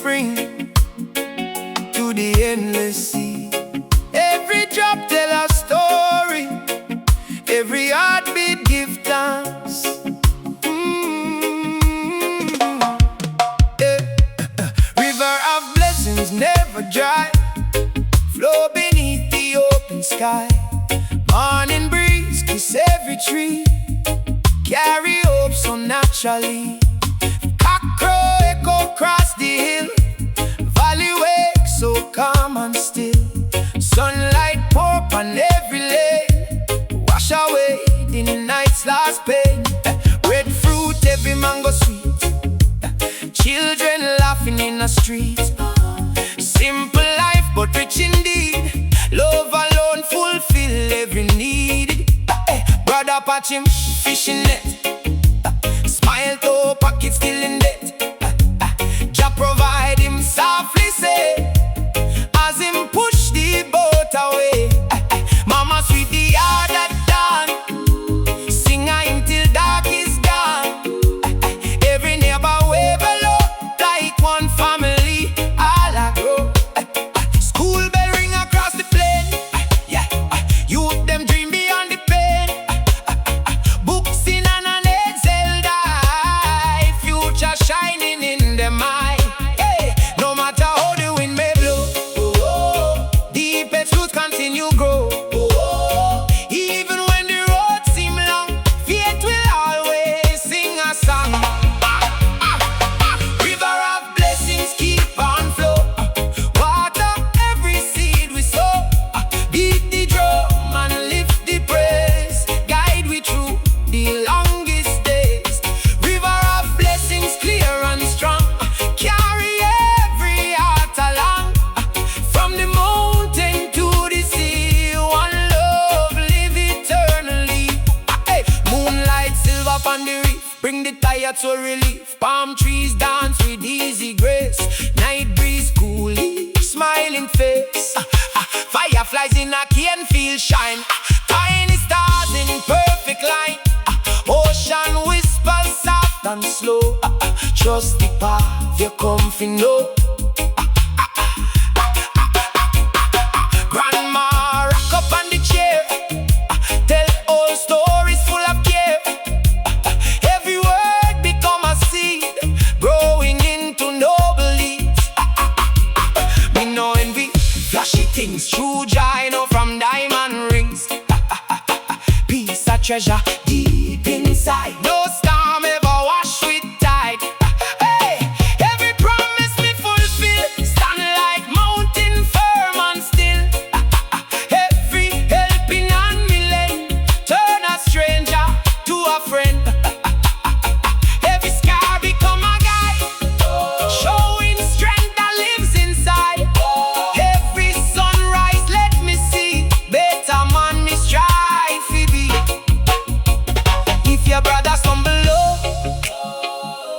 spring to the endless sea. Every drop tell a story, every heartbeat give thanks. River of blessings never dry, flow beneath the open sky. Morning breeze kiss every tree, carry hope so naturally. Cock crow echo across the hill, valley wake so calm and still. Sunlight pour on every lane, wash away the night's last pain. Red fruit, every mango sweet, children laughing in the streets. Simple life but rich indeed, love alone fulfill every need. Brother patch him fishing net, smile to pocket still in debt. Jah provide him softly say, as him push the boat away. Mama sweet the yard at dawn, sing a hymn till dark is gone. Every neighbor wave hello, like one family all a grow. School bell ring across the plain, youth them dream beyond the pain. Books in an Excel die, future shining in them eye. No matter how the wind may blow, deep roots continue grow. Even when the road seem long, faith will always sing a song. River of blessings keep on flow, water every seed we sow. Beat the drum and lift the praise, guide we through the longest days. River of blessings clear and strong, carry every heart along. From the mountain to the sea, one love live eternally. Moonlight silver on the reef, bring the tired to relief. Palm trees dance with easy grace, night breeze coolly, smiling face. Fireflies in a cane field shine, tiny stars in perfect line. Ocean whispers soft and slow, trust the path you come to know. Grandma rock up on the chair, tell old stories full of care. Every word become a seed, growing into noble leaves. Me no envy flashy things, true joy no from diamond rings. Peace a treasure deep inside, no storm ever wash with tide. Every promise me fulfill, stand like mountain firm and still. Every helping hand me lend, turn a stranger to a friend. Every scar become a guide, showing strength that lives inside. Every sunrise let me see, better man me strive to be. If your brother stumble low,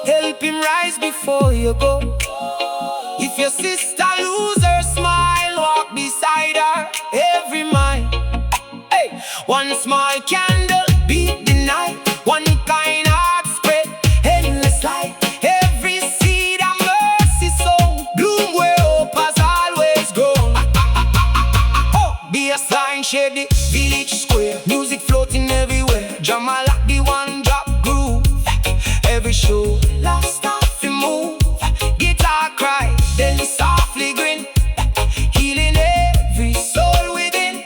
help him rise before you go. If your sister lose her smile, walk beside her every mile. One small candle beat the night, one kind heart spread endless light. Every seed of mercy sown, bloom where hope has always grown. Be a sign, share the village square, music floating everywhere. Drama like the one drop groove, every show last off the move. Guitar cry, then softly grin, healing every soul within.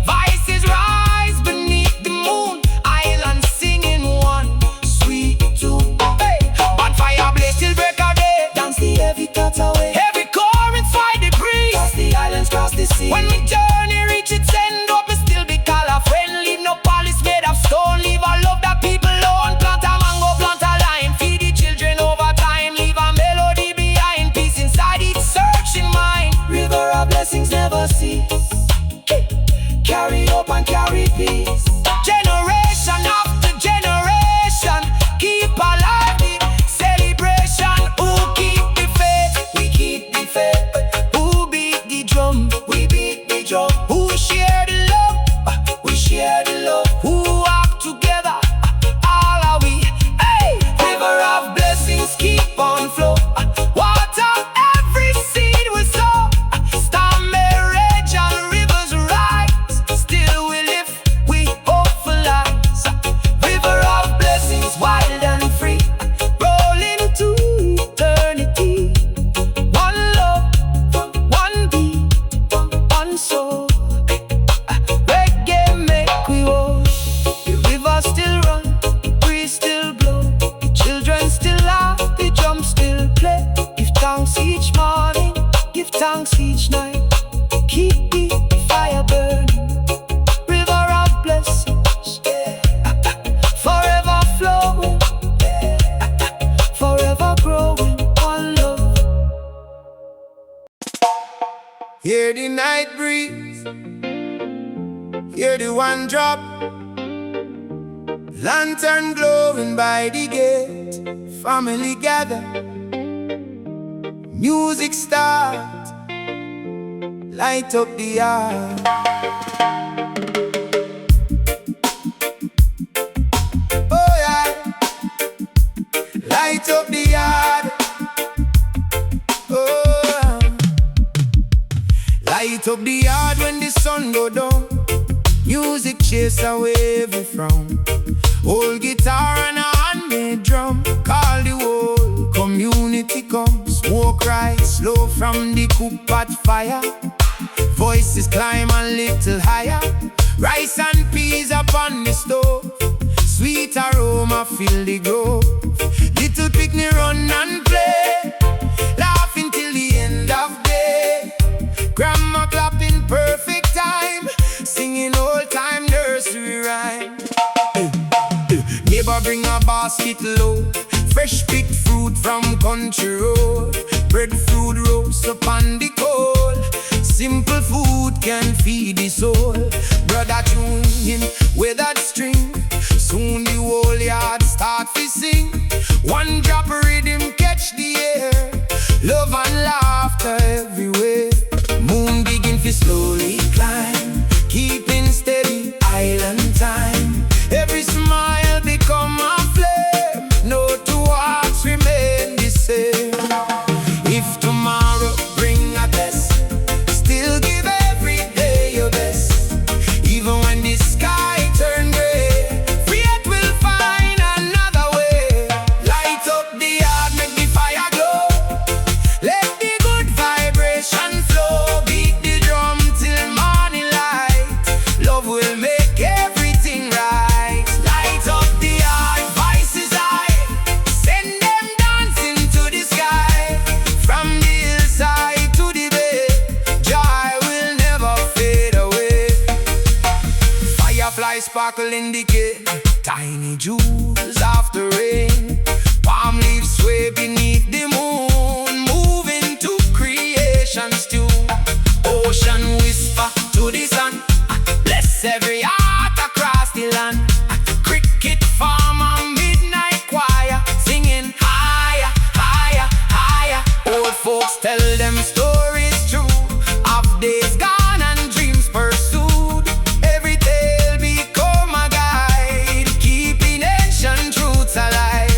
Voices rise beneath the moon, islands singing one sweet tune. Bonfire blaze till break of day, dance the heavy thoughts away. Every current fight the breeze, cross the islands, cross the sea. When we journey reach its end, hope it still be call a friend. Leave no polish made of stone, leave a love that people own. Plant a mango, plant a lime, feed the children over time. Leave a melody behind, peace inside each searching mind. River of blessings never cease, carry hope and carry peace. Generation after generation, keep alive the celebration. Who keep the faith? We keep the faith. Who beat the drum? We beat the drum. Who share the love? We share the love. Who walk together? All are we. River of blessings keep on flow, water Hear the one drop, lantern glowing by the gate. Family gather, music start, light up the yard. Oh yeah, light up the yard. Oh, light up the yard when the sun go down. Music chase away every frown. Old guitar and a handmade drum. Call the whole community come. Smoke rise slow from the cook pot fire. Voices climb a little higher. Rice and peas upon the stove. Sweet aroma fill the grove. Little picnic run and play, laughing till the end of day. Grandma clapping perfect time, singing old time nursery rhyme. Neighbor bring a basket load, fresh picked fruit from country road. Breadfruit roast upon the coal. Simple food can feed the soul. Brother tune in with that string. Soon the whole yard start to sing. One drop rhythm catch the air. Love and laughter everywhere. Moon begin to slowly climb, keeping steady island time. Every smile become a flame. No two hearts remain the same. If tomorrow bring a test, still give every day your best. Even when the sky turn gray, fate will find another way. Light up the yard, make the fire glow. Let the good vibration flow. Beat the drum till morning light. Love will make everything right. Light up the yard, voices high. Send them dancing to the sky. From the hillside to the bay, joy will never fade away. Fireflies sparkle in the cave, tiny jewels after rain. Palm leaves sway beneath the moon, moving to creation's tune. Ocean whisper to the sun, bless every heart across the land. Cricket farmer, midnight choir, singing higher, higher, higher. Old folks tell them stories true of days gone and dreams pursued. Every tale become a guide, keeping ancient truths alive.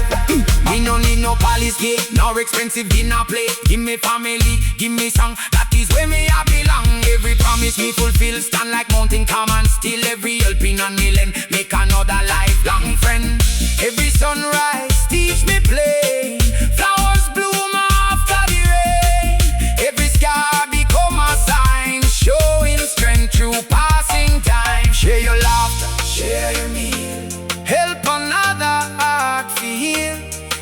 Me no need no palace gate, nor expensive dinner plate. Give me family, give me song, that is where me I belong. Every promise me fulfill, stand like mountain calm and still. Every helping and kneeling, make another lifelong friend. Every sunrise teach me play, flowers bloom after the rain. Every scar become a sign, showing strength through passing time. Share your laughter, share your meal, help another heart feel.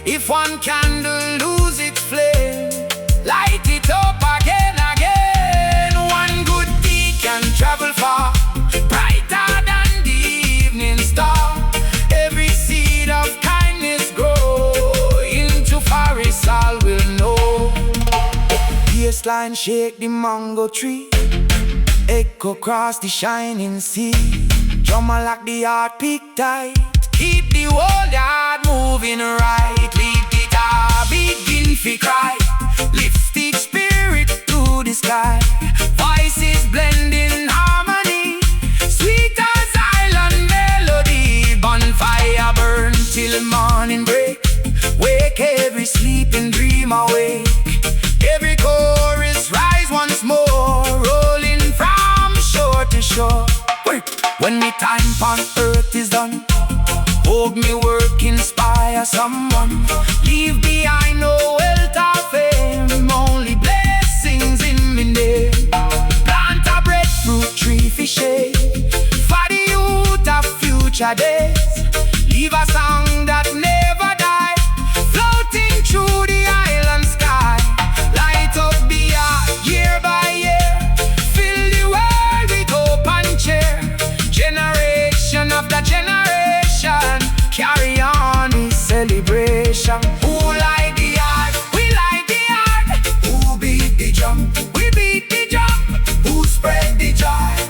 If one candle lose its flame, light it up again, again. One good deed can travel far, brighter than the evening star. Every seed of kindness grow into forest, all will know. Pierce line shake the mango tree, echo cross the shining sea. Drummer like the heart peak tight, keep the whole yard moving right. Lead guitar begin to cry, lift each spirit to the sky. Voices blend in harmony, sweet as island melody. Bonfire burn till morning break, wake every sleeping dream awake. Every chorus rise once more, rolling from shore to shore. When me time on earth is done, hold me work, inspire someone. Leave behind no wealth or fame, only blessings in me name. Plant a breadfruit tree for shade, for the youth of future days. Leave a song that never died, floating through the island sky. Light up the yard year by year, fill the world with hope and cheer. Generation after generation, carry on this celebration. Who light the yard? We light the yard. Who beat the drum? We beat the drum. Who spread the joy?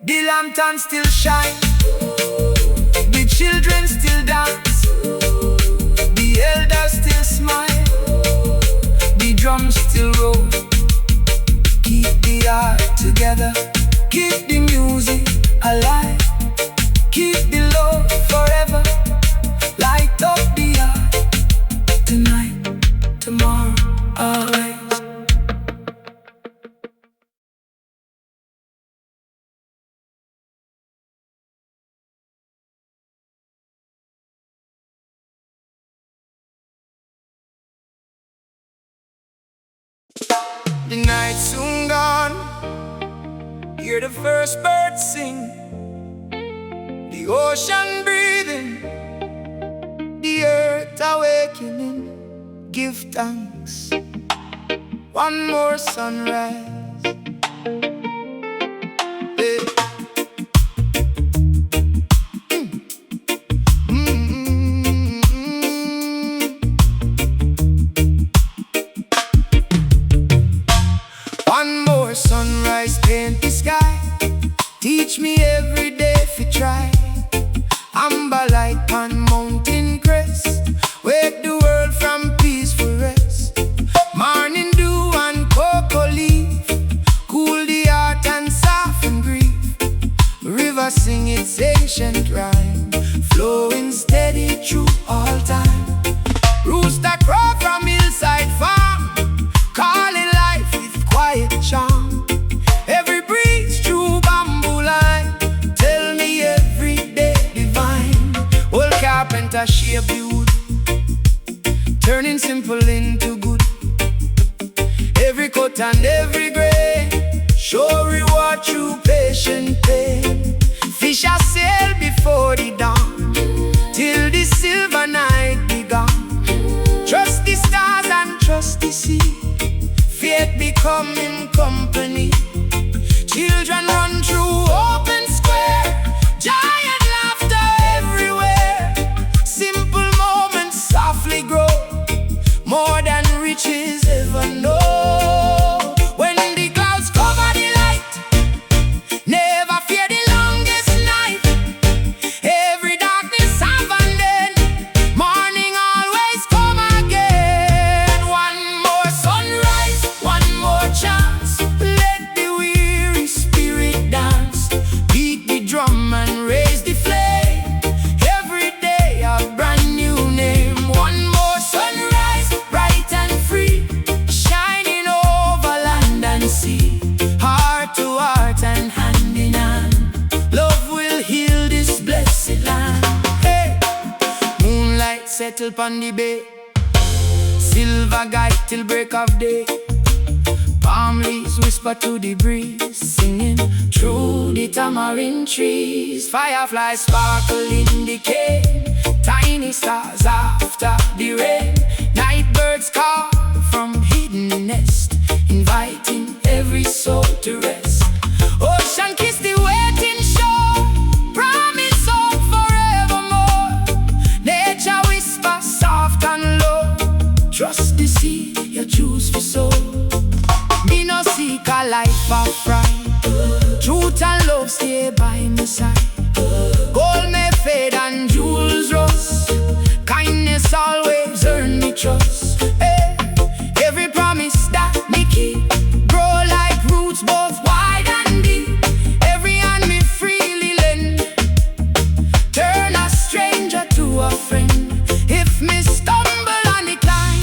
The lantern still shine, the children still dance, the elders still smile, the drums still roll. Keep the art together, keep the music alive, keep the love forever. Light up the art tonight, tomorrow, always. The night's soon gone, hear the first bird sing, the ocean breathing, the earth awakening. Give thanks, one more sunrise. Hey. One more sunrise, paint the sky. Teach me every day if you try. Amber light on mountain crest, wake the world from peaceful rest. Morning dew and cocoa leaf, cool the heart and soften grief. River sing its ancient rhyme, flowing steady through all time. Rooster crow from hillside farm, calling life with quiet charm. Every breeze through bamboo line, tell me every day divine. Old carpenter shape the wood, turning simple into good. Every cut and every grain, show reward through patient pain. Fish are sail before the dawn, till the silver night be gone. Trust the stars and trust the sea, faith becoming company. Children run through open square, giant laughter everywhere. Simple moments softly grow, more than riches ever know. When the clouds cover the light, never fear the longest night. Every darkness have an end, morning always come again. One more sunrise, one more chance, let the weary spirit dance. Beat the drum and raise the flame, every day a brand new name. One more sunrise, bright and free, shining over land and sea. Heart to heart and hand in hand, love will heal this blessed land. Hey, moonlight settle upon the bay, silver guide till break of day. Palm leaves whisper to the breeze, singing through the tamarind trees. Fireflies sparkle in the cave, tiny stars after the rain. Night birds call from hidden nest, inviting every soul to rest. Ocean kiss the waiting shore, promise hope forevermore. Nature whisper soft and low, trust the sea you choose for soul. Me no seek a life of pride, truth and love stay by my side. Gold may fade and jewels rust, kindness always earn me trust. Hey, every promise that me keep, grow like roots both wide and deep. Every hand me freely lend, turn a stranger to a friend. If me stumble and decline,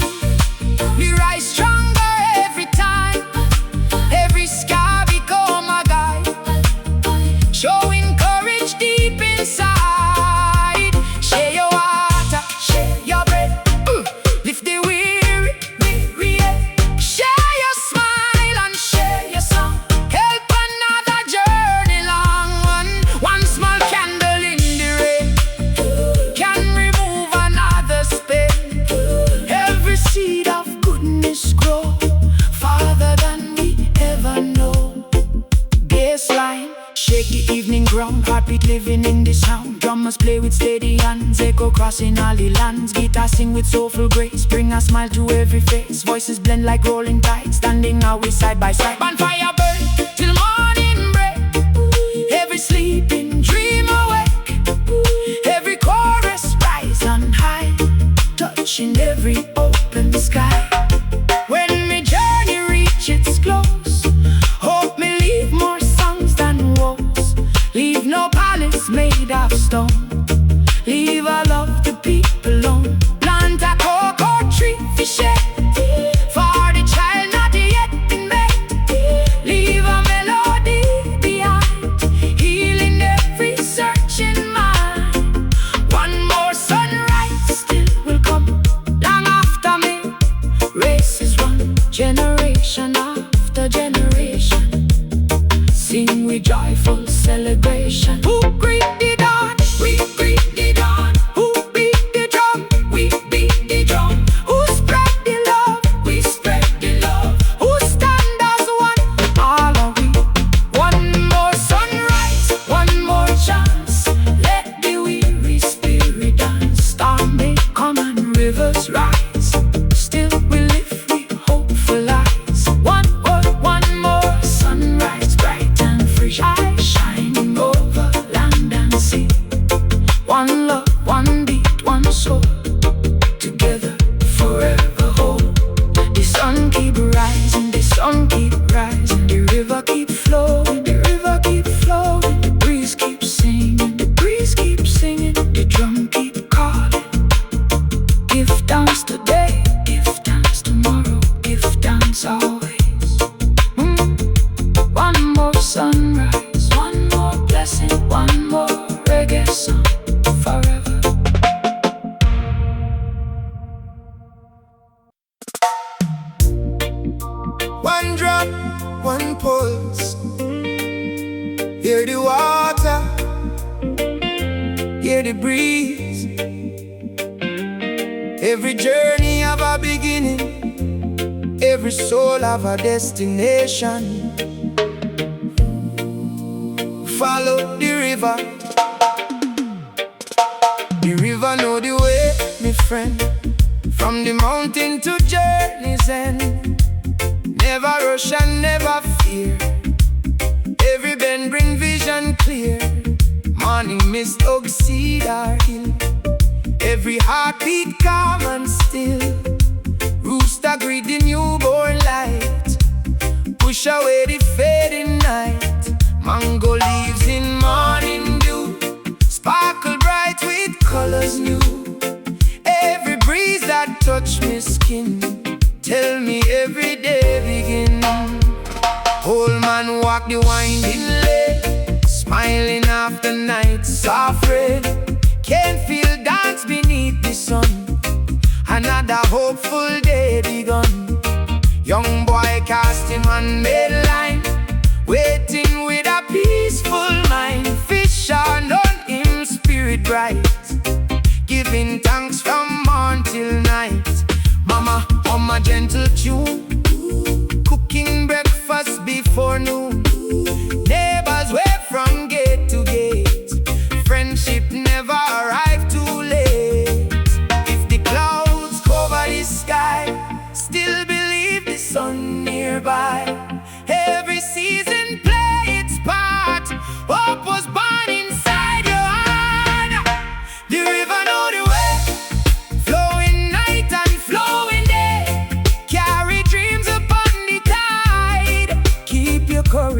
we rise stronger every time. Every scar become a guide, showing courage deep inside. Share your water, share your bread, lift the weary, share your smile and share your song. Help another journey long. One small candle in the rain can remove another's pain. Every seed of goodness grow farther than we ever know. Baseline, shake the evening ground, heartbeat living in the sound. Drummers play with steady hands, echo crossing all the lands. Guitar sing with soulful grace, bring a smile to every face. Voices blend like rolling tides, standing always side by side. Bonfire burn till morning break, every sleeping, dream awake. Every chorus rise on high, touching every open sky. When my journey reach its close, hope me leave more songs than woes. Leave no palace made of stone, leave a love to people alone. Plant a cocoa tree for shade, for the child not yet been made. Leave a melody behind, healing every searching mind. One more sunrise still will come, long after me races run. Generation after generation, sing with joyful celebration. Who greet the dawn? We greet the dawn. Who beat the drum? We beat the drum. Who spread the love? We spread the love. Who stand as one? All are we. One more sunrise, one more chance. Let the weary spirit dance. Storm may come and rivers rise, still we live with hopeful eyes. One more sunrise, bright and free, shining over land and sea. One love, one beat, one soul, together forever whole. The sun keep rising, the sun keep rising. The river keep flowing, the river keep flowing. The breeze keeps singing, the breeze keeps singing. The drum keep calling. Give thanks today, give thanks tomorrow, give thanks always. One more sunrise, one more blessing, one more reggae song forever. One drop, one pulse. Hear the water, hear the breeze. Every journey have a beginning, every soul have a destination. Follow the river, the river know the way, my friend. From the mountain to journey's end, never rush and never fear. Every bend bring vision clear. Morning mist hug cedar hill. Every heartbeat calm and still. Rooster greet the newborn light, push away the fading night. Mango leaves in morning dew, sparkle bright with colors new. Every breeze that touch me skin, tell me every day begin. Old man walk the winding lane, smiling after night's soft rain. Can't feel dance beneath the sun, another hopeful day begun. Young boy casting man-made line, waiting with a peaceful mind. Fish on him, spirit bright, giving thanks from morn till night. Mama hum a gentle tune, cooking breakfast before noon. Neighbors wave from gate to gate, friendship never arrive too late. If the clouds cover the sky, still believe the sun nearby. Every season play its part, hope was born inside your heart. The river know the way, flowing night and flowing day. Carry dreams upon the tide, keep your courage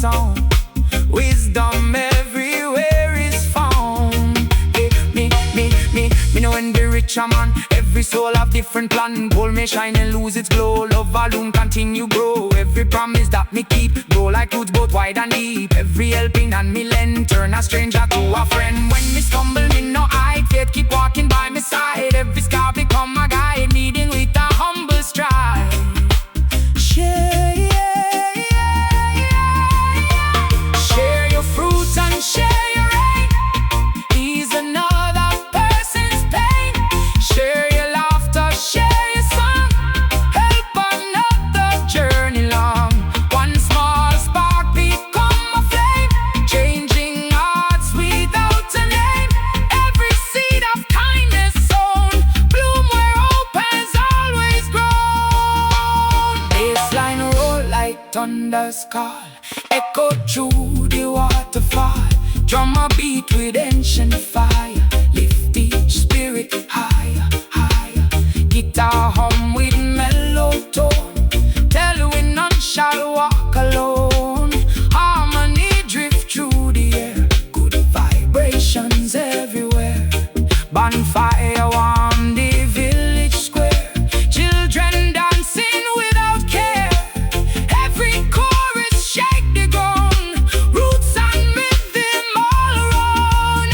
sound. Wisdom everywhere is found. Hey, me know when the rich a man. Every soul have different plan. Gold may shine and lose its glow. Love volume continue grow. Every promise that me keep grow like roots both wide and deep. Every helping and me lend turn a stranger to a friend. When me stumble, me no hide. Faith keep walking by my side. Every scar become a guide, leading with a humble stride. Share, share your fruits and share your rain. Ease another person's pain. Share your laughter, share your song. Help another journey long. One small spark become a flame, changing hearts without a name. Every seed of kindness sown, bloom where hope has always grown. Baseline roll like thunder's call, echo through the waterfall. Drum a beat with ancient fire, lift each spirit higher, higher. Guitar hum with mellow tone, tell we none shall walk alone. Harmony drift through the air, good vibrations everywhere. Bonfire warm the village square, children dancing without care. Every chorus shake the ground, roots and rhythm all around.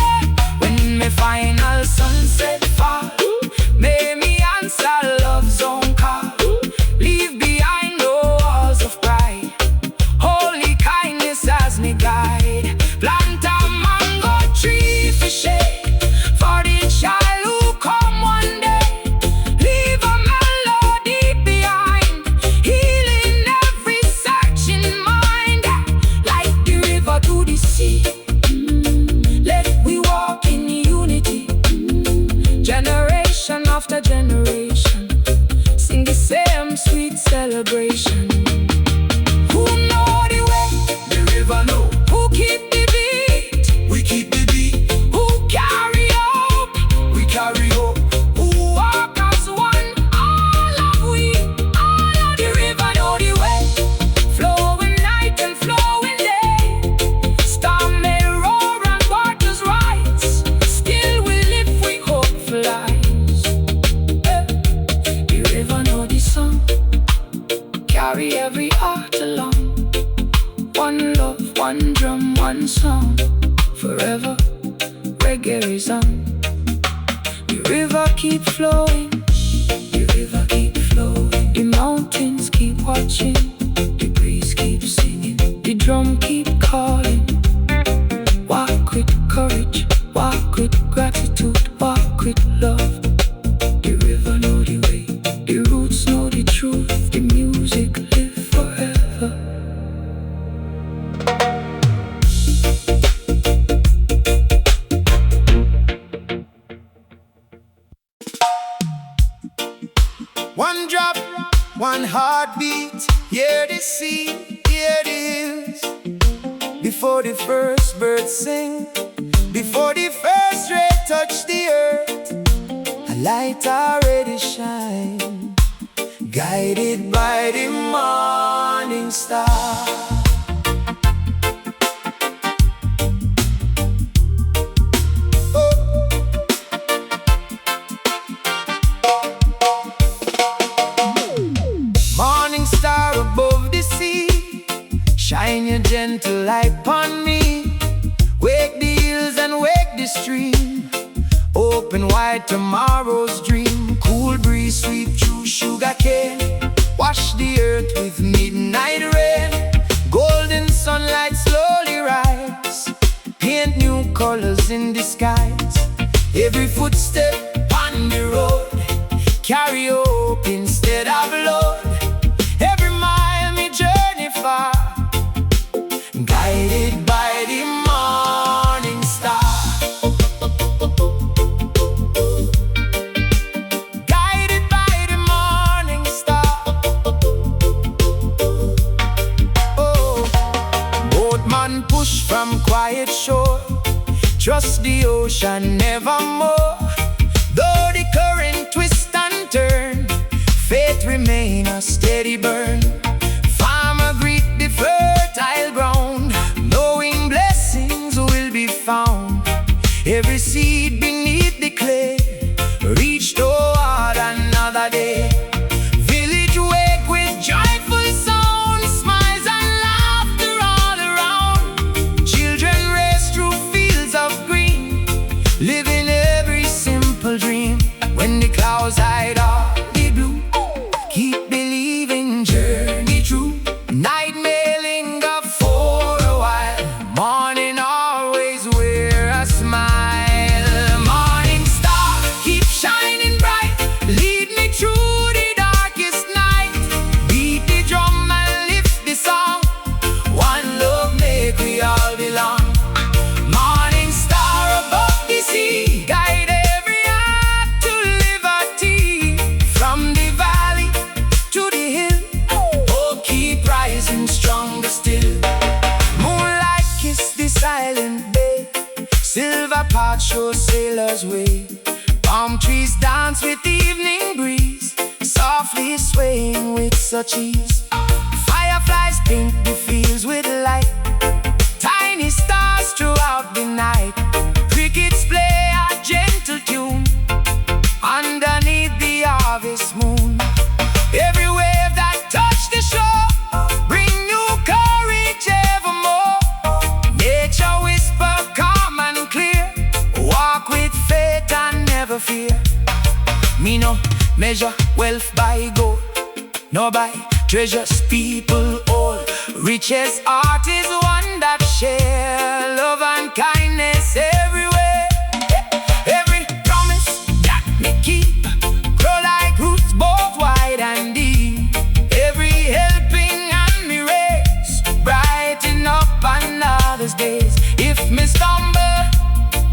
When my final sunset fall, may me answer love's own call. Leave behind no walls of pride, holy kindness as me guide. Plant a mango tree for shade, for the child who come one day. Leave a melody behind, healing every searching mind. Like the river to the sea, let we walk in unity. Generation after generation, sing the same sweet celebration. Who know the way? The river know. Who keep the beat? We keep the beat. Who carry hope? We carry hope. Who walk as one? All of we, all of the river know the way. Flowing night and flowing day. Storm may roar and waters rise, still we live, we hope flies. The river know the song, carry every heart along. One love, one drum, one song. Forever, reggae is on. The river keep flowing, the river keep flowing. The mountains keep watching, the breeze keep singing, the drum keep calling. Walk with courage, walk with gratitude, walk with love. The river know the way, the roots know the truth. The music live forever. One drop, one heartbeat. Hear the sea, hear the hills. Before the first birds sing, Before the first ray touch the earth, a light already shine, guided by the morning star. morning star above the sea. Shine your gentle light upon me. Wake the hills and wake the stream. Open wide tomorrow's dream. Cool breeze sweep through sugar cane. Wash the earth with midnight rain. Golden sunlight slowly rise. Paint new colors in the skies. Every footstep on the road, carry hope instead of load. Every mile me journey far, guided by the morning star. Guided by the morning star. Oh, boatman push from quiet shore. Trust the ocean nevermore. Though the current twist and turn, faith remain a steady burn. Farmer greet the fertile ground. Every seed beneath the clay reach toward another day. Village wake with joyful sounds, smiles and laughter all around. Children race through fields of green, living every simple dream. When the clouds hide all the blue, keep believing, journey through. Night may linger for a while, morning always wear a smile. Morning star, keep shining bright, lead me through the darkest night. Beat the drum and lift the song, one love make we all belong. Morning star above the sea, guide every heart to liberty. From the valley to the hill, hope keep rising stronger still. Moonlight kiss the silent bay, silver pot shows sailors' way. Palm trees dance with the evening breeze, softly swaying with such ease. Fireflies paint the fields with light, tiny stars throughout the night. Crickets play a gentle tune underneath the harvest moon. Every wave that touch the shore bring new courage evermore. Nature whisper calm and clear, walk with faith and never fear. Me no measure wealth by gold, nor by treasures people hold. Richest art is one that share love and kindness everywhere. Every promise that me keep grow like roots both wide and deep. Every helping hand me raise brighten up another's days. If me stumble,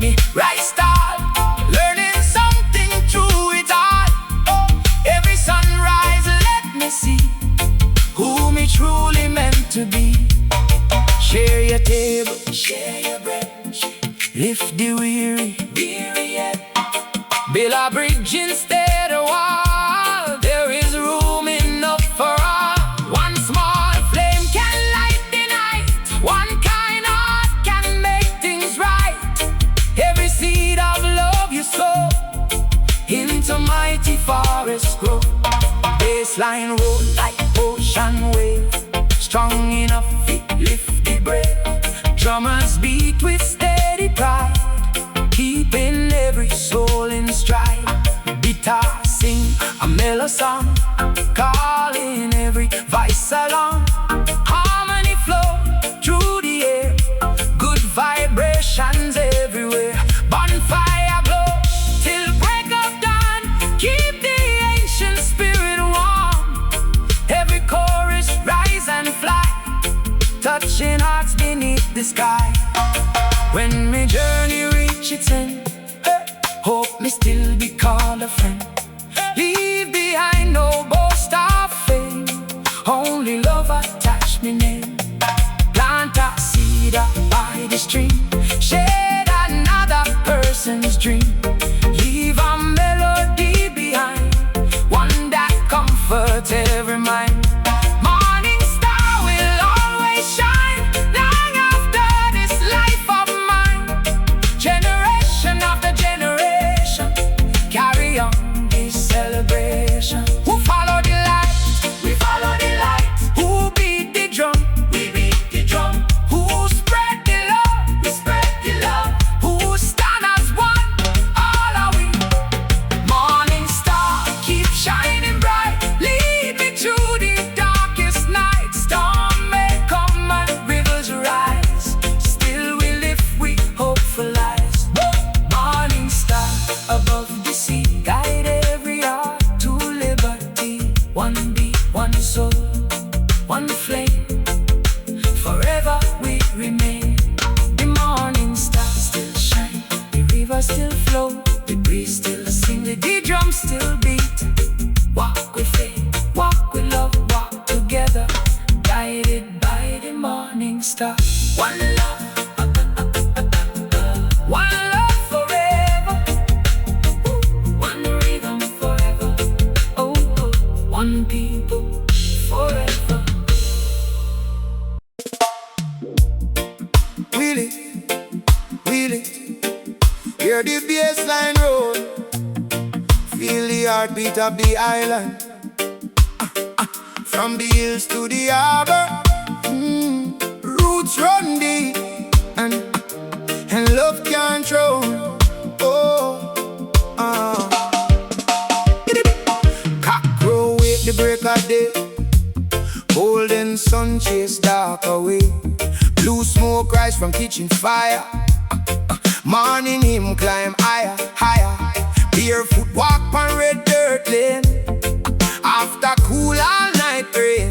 me rise start, learning something through it all. Every sunrise let me see who me truly meant to be. Share your table, share your bread, lift the weary, yet. Build a bridge instead of wall, there is room enough for all. One small flame can light the night, one kind heart can make things right. Every seed of love you sow into mighty forests grow. Baseline roll like ocean wave, strong enough it lift the brave. Drummers beat with steady pride, keeping every soul in stride. Guitar sing a mellow song, calling every voice along. Harmony flow through the air, good vibrations everywhere. Bonfire glow till break of dawn, keep the ancient spirit warm. Every chorus rise and fly, touching hearts beneath the sky. When my journey reach its end, hope me still be called a friend. Leave behind no boast of fame, only love attach me name. Plant a seed up by the stream, shade another person's dream. Leave a melody behind, one that comforts every mind. Morning star will always shine long after this life of mine. Generation after generation carry on this celebration. Who follow the light? We follow the light. Who beat the drum? We beat the drum. Who spread the love? We spread the love. Who stand as one? All are we. Morning star, keep shining bright, lead me through the darkest night. Storm may come and rivers rise, still we lift, we hope for lies. Morning star above the sea, guide every heart to liberty. One beat, one soul, one flame, forever we remain. The morning star still shine, the river still flow, the breeze still sing, the drum still beat. Walk with faith, walk with love, walk together, guided by the morning star. One love, one love forever. One rhythm forever. Oh, oh, one people forever. Wheel it, wheel it, Hear the bass line roll, feel the heartbeat of the island. From the hills to the harbor, roots run deep, and love can't throw. Cock crow with the break of day, golden sun chase dark away. Blue smoke rise from kitchen fire, morning him climb higher, higher. Barefoot walk on red dirt lane, after cool all night rain.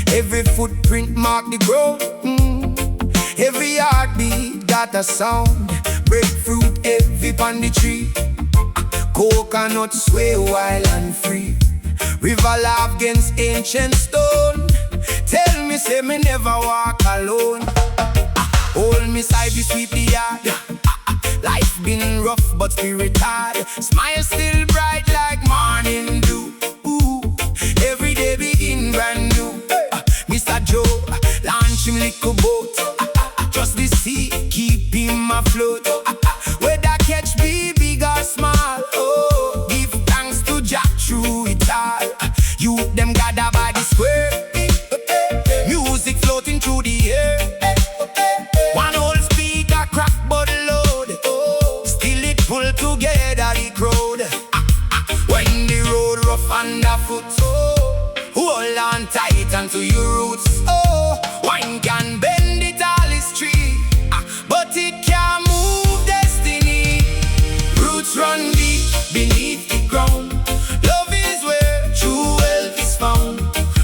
Every footprint mark the ground, every heartbeat got a sound. Breadfruit heavy on the tree, coconut sway wild and free. River laugh against ancient stone, tell me say me never walk alone. Hold me side, we sweep the yard. Life been rough but spirit hard, smile still bright like morning dew. Every day begin brand new. Mr. Joe launch him little boat, just the sea keep him afloat. Whether catch be big or small, give thanks to Jack through it all. Youth them gather by the square, music floating through the air. One old speaker crack but load, still it pull together the crowd. When the road rough underfoot, hold on tight onto your roots. Wine can bend it all is tree, but it can't move destiny. Roots run deep beneath the ground, love is where true wealth is found.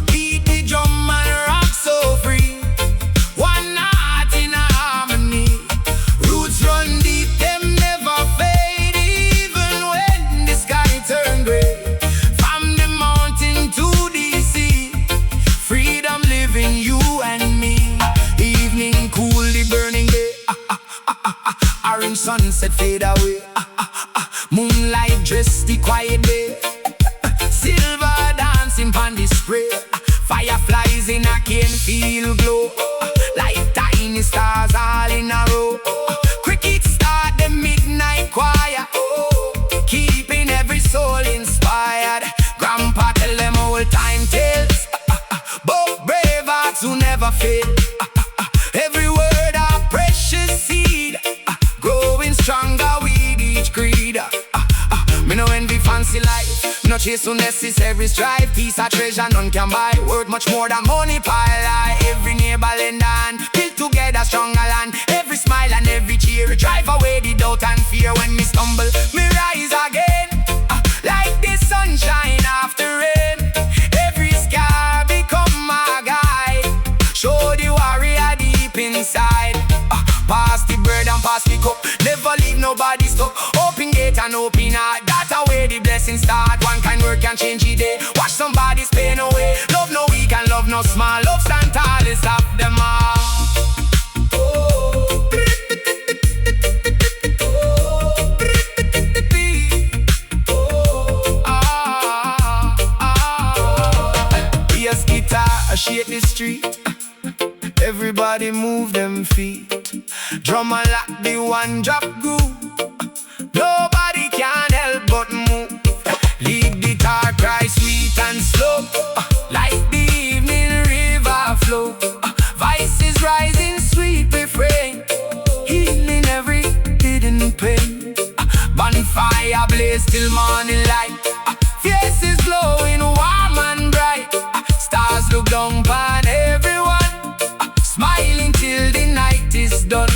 Beat the drum and rock so free, one heart in a harmony. Roots run deep, them never fade, even when the sky turn gray. From the mountain to the sea, freedom living you and me. Evening cool the burning day, orange sunset fade away. Moonlight dress the quiet day, silver dancing pon the spray. Fireflies in a cane feel glow, like tiny stars all in a row. Crickets start the midnight choir, keeping every soul inspired. Grandpa tell them old time tales, both brave hearts who never fail. Every word a precious seed, growing stronger with each creed. Me no envy fancy life, no chase unnecessary strife. Peace a treasure none can buy, worth much more than money pile. Every neighbor lend a hand, build together stronger land. Every smile and every cheer, drive away the doubt and fear. When me stumble, me rise again, like the sunshine after rain. Every scar become my guide, show the warrior deep inside. Pass the bread and pass the cup, never leave nobody stuck. Open gate and open heart, that's where the blessings start. One kind word can change the day, wash somebody's pain away. Love no weak and love no small, love stand tall and stop them all. Yes, guitar, shake the street, everybody move them feet. Drum and lock the one drop groove, nobody can help but move. Lead guitar cry sweet and slow, like the evening river flow. Voices rising sweet refrain, healing every hidden pain. Bonfire blaze till morning light, faces glowing warm and bright. Stars look down upon everyone, smiling till the night is done.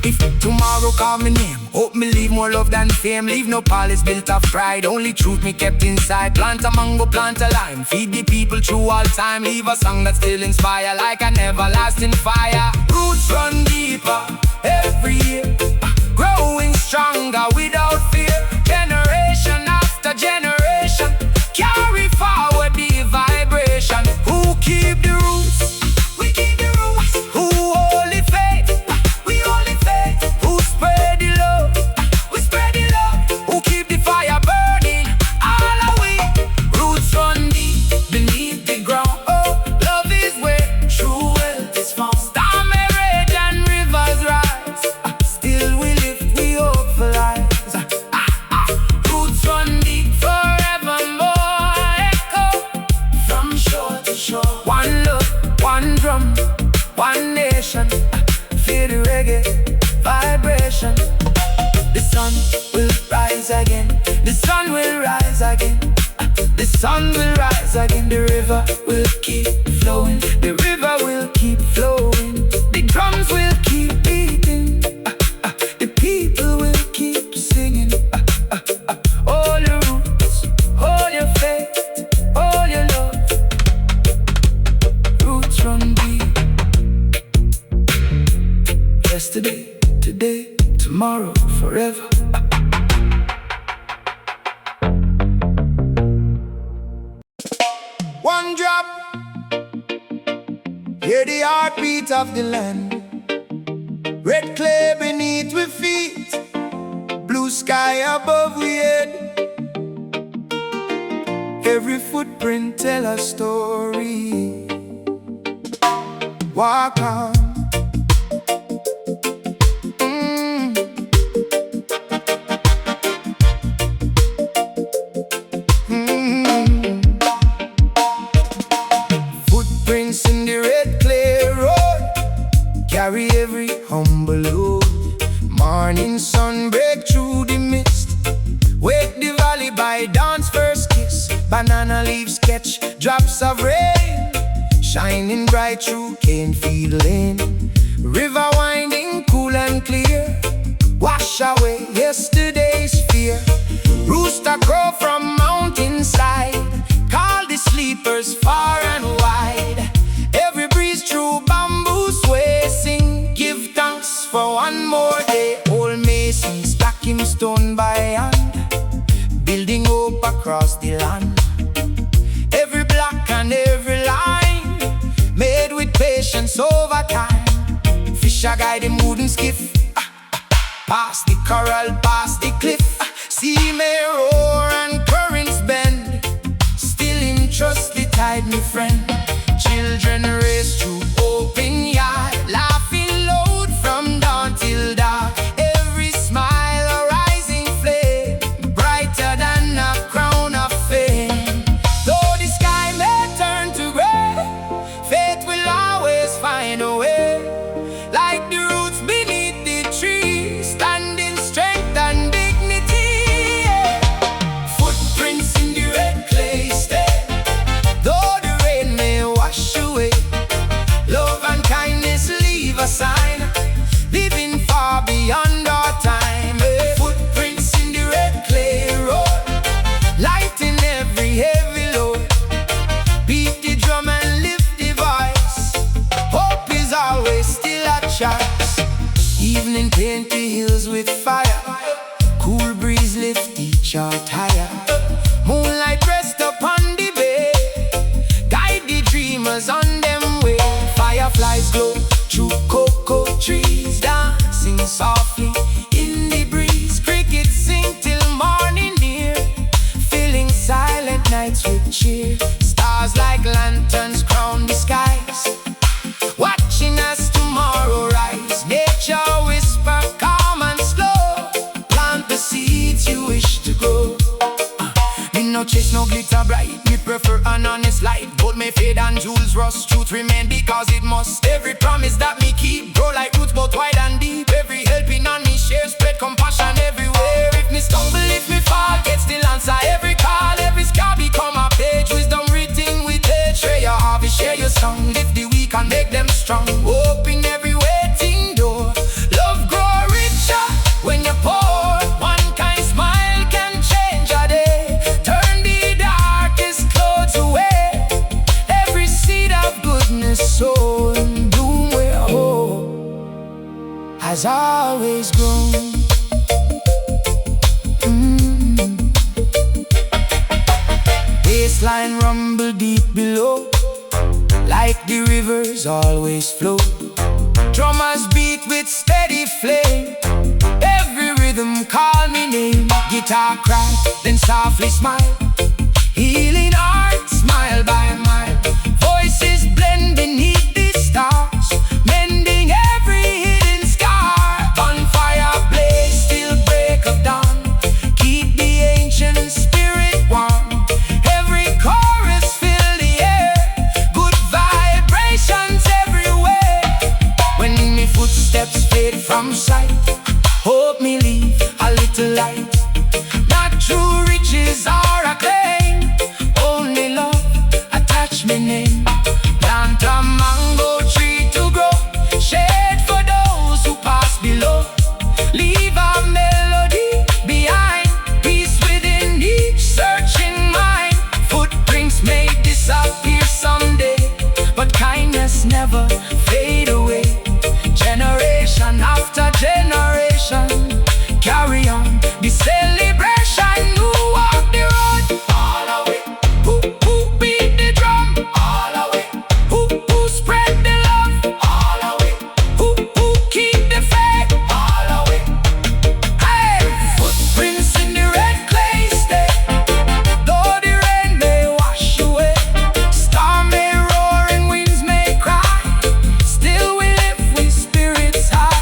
If tomorrow call me name, hope me leave more love than fame. Leave no palace built of pride, only truth me kept inside. Plant a mango, plant a lime, feed the people through all time. Leave a song that still inspire, like an everlasting fire. Roots run deeper every year, growing stronger without fear. Generation after generation, carry forward the vibration. Who keep the roots? We keep the roots. Who hold the faith? We hold the faith. Who spread the love? We spread the love. Who keep the fire burning? All are we. Roots run deep beneath the ground. Oh, love is where true wealth is found. Storm rage and Hear the reggae vibration. The sun will rise again. The sun will rise again. The sun will rise again. The river will keep flowing. The river will keep flowing. The drums will keep beating. The people will keep singing. All your roots, all your faith, all your love. Roots run deep. Yesterday, today, tomorrow, forever. One drop, hear the heartbeat of the land. Red clay beneath we feet, blue sky above we head. Every footprint tell a story. Walk on. Footprints in the red clay road carry every humble load. Morning sun break through the mist, wake the valley by dawn's first kiss. Banana leaves catch drops of rain, shining bright through Canefield Lane. River winding cool and clear, wash away yesterday's fear. Rooster crow from mountainside, call the sleepers far and wide. Every breeze through bamboo sway, sing, give thanks for one more day. Old masons stacking stone by hand, building hope across the land. Every block and every line, made with patience over time. Fisher guide the wooden skiff, past the coral, past the cliff. Sea may roar and currents bend, still in trust the tide, my friend. Children race through open yard, laughing loud from dawn till dark. Every smile a rising flame, brighter than a crown of fame. Though the sky may turn to gray, faith will always find a way. Like the roots beneath the tree, standing strength and dignity, yeah. Footprints in the red clay stay, though the rain may wash away. Love and kindness leave a sign, living far beyond our time, yeah. Footprints in the red clay road, lighting every heavy load. Beat the drum and lift the voice, hope is always still a choice. Evening paint the hills with fire, cool breeze lift each heart higher. Moonlight rest upon the bay, guide the dreamers on them way. Fireflies glow through cocoa trees, dancing softly in the breeze. Crickets sing till morning near, filling silent nights with cheer. Stars like lanterns crown the skies, watching as tomorrow rise. Nature whisper calm and slow, plant the seeds you wish to grow. Me no chase no glitter bright, me prefer an honest light. Gold may fade and jewels rust, truth remain because it must. Every promise that me keep, grow like roots both wide and deep. Every helping on me share, spread compassion everywhere. If me stumble, if me fall, get still answer every call. Every scar become a page, wisdom written with age. Share your harvest, share your song, lift the weak and make them strong. Open every waiting door, love grow richer when you pour. One kind smile can change a day, turn the darkest clouds away. Every seed of goodness sown, bloom where hope has always grown. Baseline rumble deep below, like the rivers always flow. Drummers beat with steady flame, every rhythm call me name. Guitar cry, then softly smile, healing heart, smile by mile. Voices blend beneath the stars, mending every hidden scar. Bonfire blaze till break of dawn, keep the ancient spirit warm. Every chorus fill the air, good vibrations everywhere. When me footsteps footsteps fade from sight. Hope me leave a little light. Not true riches or acclaim, only love attach me name. Plant a mango tree to grow, shade for those who pass below. Leave a melody behind, peace within each searching mind. Footprints may disappear someday, but kindness never fade away. Generation after generation, carry on the celebration. Who walk the road? All away. Who beat the drum? All away. Who spread the love? All away. Who keep the faith? All away. Hey, footprints in the red clay stay. Though the rain may wash away, storm may roar and winds may cry, still we live with spirits high.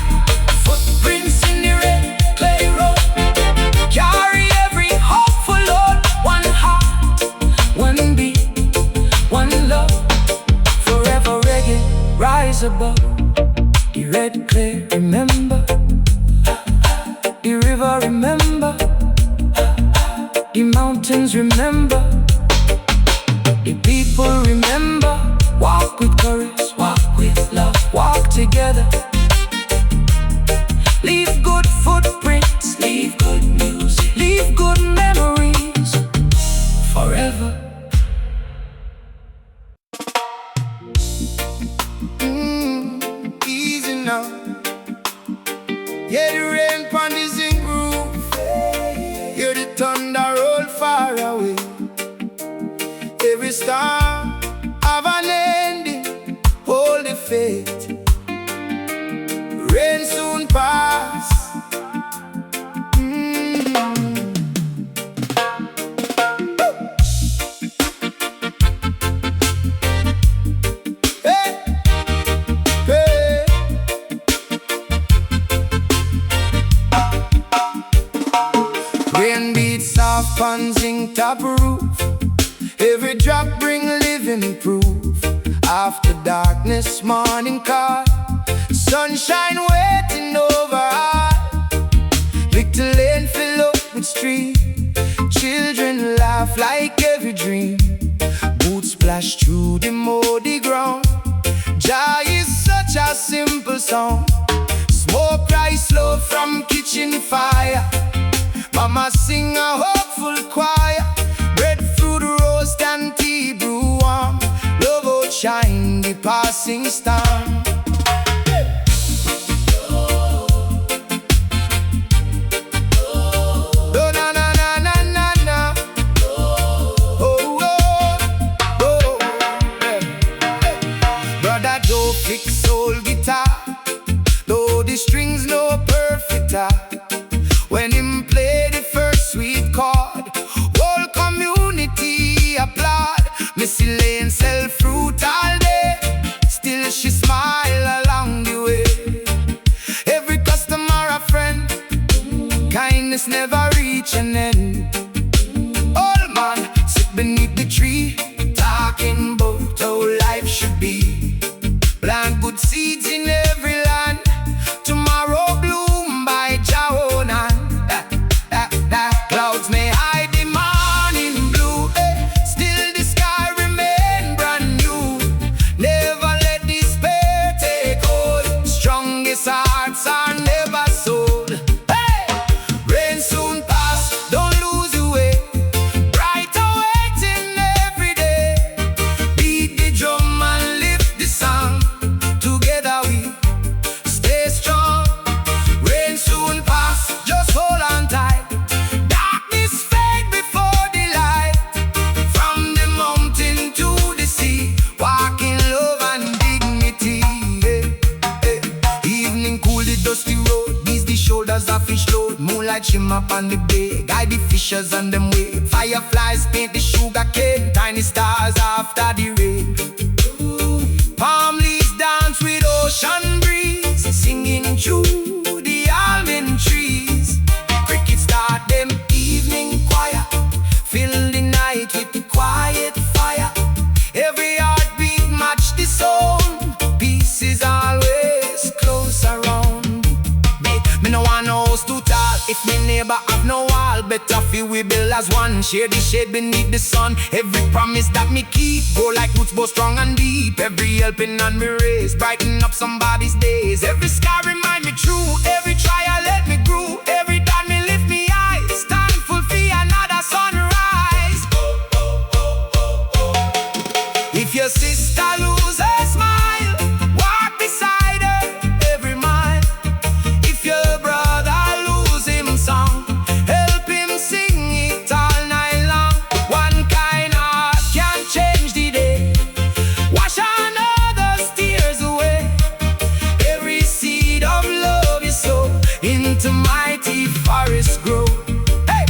Footprints in the red clay road, carry every hopeful load. One heart, one beat, one love. Forever reggae, rise above the red clay. Remember the river, remember the mountains, remember the people, remember. Walk with courage, walk with love, walk together. Leave good footprints, leave good music, leave good memories forever. Easy now. Yeah, the rain pon the zinc roof, hear the thunder roll far away. Every storm have an ending, hold the faith. Rain soon pass. Hey, hey. Rain beats soft on zinc top roof. Every drop bring living proof. After darkness, morning call, sunshine waiting over all. Little lane fill up with street, children laugh like every dream. Boots splash through the muddy ground. Joy is such a simple song. Smoke rise slow from kitchen fire. Mama sing a hopeful choir. Breadfruit roast and tea brew warm. Love outshine the passing storm. Brother Joe fix old guitar, though the strings no perfect are. When him play the first sweet chord, whole community applaud. Missy Lane sell fruit all day, still she smile along the way. Every customer a friend, kindness never reach an end. Old man sit beneath the tree, talking about how life should be. Plant good seeds in every land, tomorrow bloom by Jah own hand. Clouds may hide the morning blue, still the sky remain brand new. Never let despair take hold, strongest hearts are never sold. Hey! Rain soon pass, don't lose your way. Brighter waiting every day. Beat the drum and lift the song. Together we stay strong. Rain soon pass, just hold on tight. Darkness fade before the light. From the mountain to the sea, walk in love and dignity. Evening cool the dusty road, ease the shoulders of fish load. Moonlight shimmer upon the bay, guide the fishers on them way. Fireflies paint the sugar cane, tiny stars after the rain. Palm leaves dance with ocean breeze, singing through the almond trees. Crickets start them evening choir, fill the night with the quiet fire. Every heartbeat match the sound, peace is always close around. neighbor have no wall, better feel we build as one. Share the shade beneath the sun. Every promise that me keep go like roots both strong and deep. Every helping and me raise brighten up somebody's days. Every scar remind me true. Every trial let me grow. Every time me lift me eyes, thankful for another sunrise. If your sister lose her smile, walk beside her every mile. If your brother lose him song, help him sing it all night long. One kind heart can change the day, wash another's tears away. Every seed of love is sown into mighty forest grow. Hey!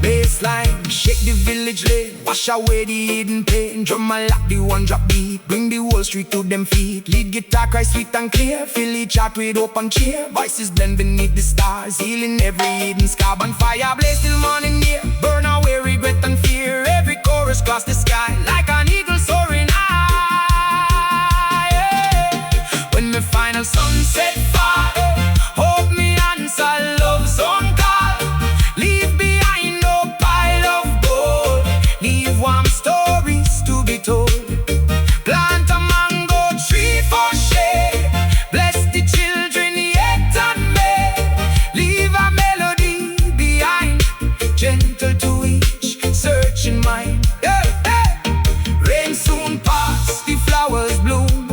Baseline, shake the village lane, wash away the hidden pain. Drum and lock the one drop beat, bring the whole street to them feet. Lead guitar cry sweet and clear, fill each heart with hope and cheer. Voices blend beneath the stars, healing every hidden scar. Bonfire blaze till morning near, burn away regret and fear. Every chorus cross the sky like an eagle soaring high. Yeah. When the final sunset fall, hope me answer love's own call. Leave behind no pile of gold, leave warm stories to be told. Plant a mango tree for shade, bless the children yet unmade. Leave a melody behind, gentle to each searching mind. Yeah, yeah. Rain soon pass, the flowers bloom,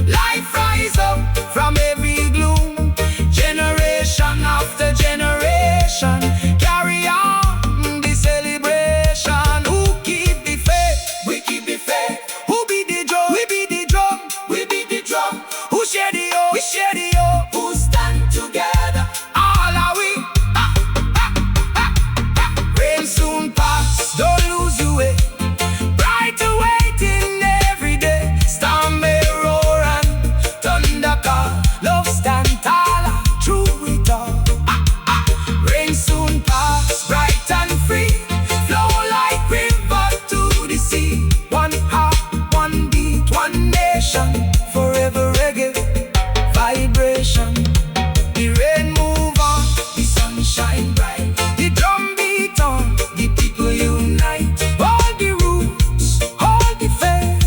life rise up from every gloom. Generation after generation carry on the celebration. Who keep the faith? We keep the faith. Who beat the drum? We beat the drum. We beat the drum. Who share the hope? We share the hope. Who stand together? All are we. Rain soon pass, don't lose your way. Brighter waiting every day. Storm may roar and thunder call. Love stand taller through it all. Rain soon pass, bright and free. Flow like river to the sea. One heart, one beat, one nation. Forever reggae vibration. The rain move on, the sun shine bright. The drum beat on, the people unite. All the roots, all the faith,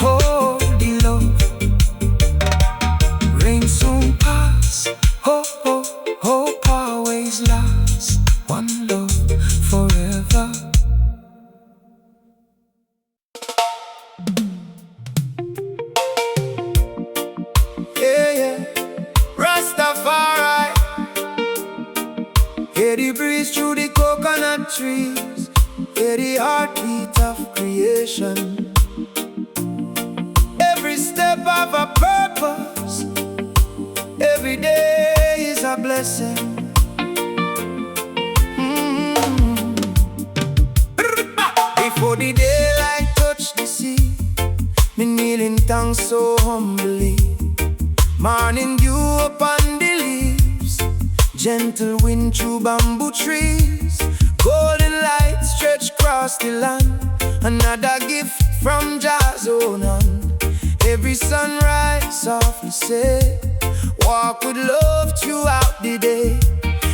all the love. Rain soon pass, hope, hope, hope always lasts. One love forever. Yeah, yeah. Rastafari. Hear the breeze through the coconut trees. Hear the heartbeat of creation. Every step of a purpose. Every day is a blessing. Before the daylight touch the sea, me kneeling down so humbly. Morning dew upon the leaves, gentle wind through bamboo trees. Golden light stretch across the land, another gift from Jah's own hand. Every sunrise softly say, walk with love throughout the day.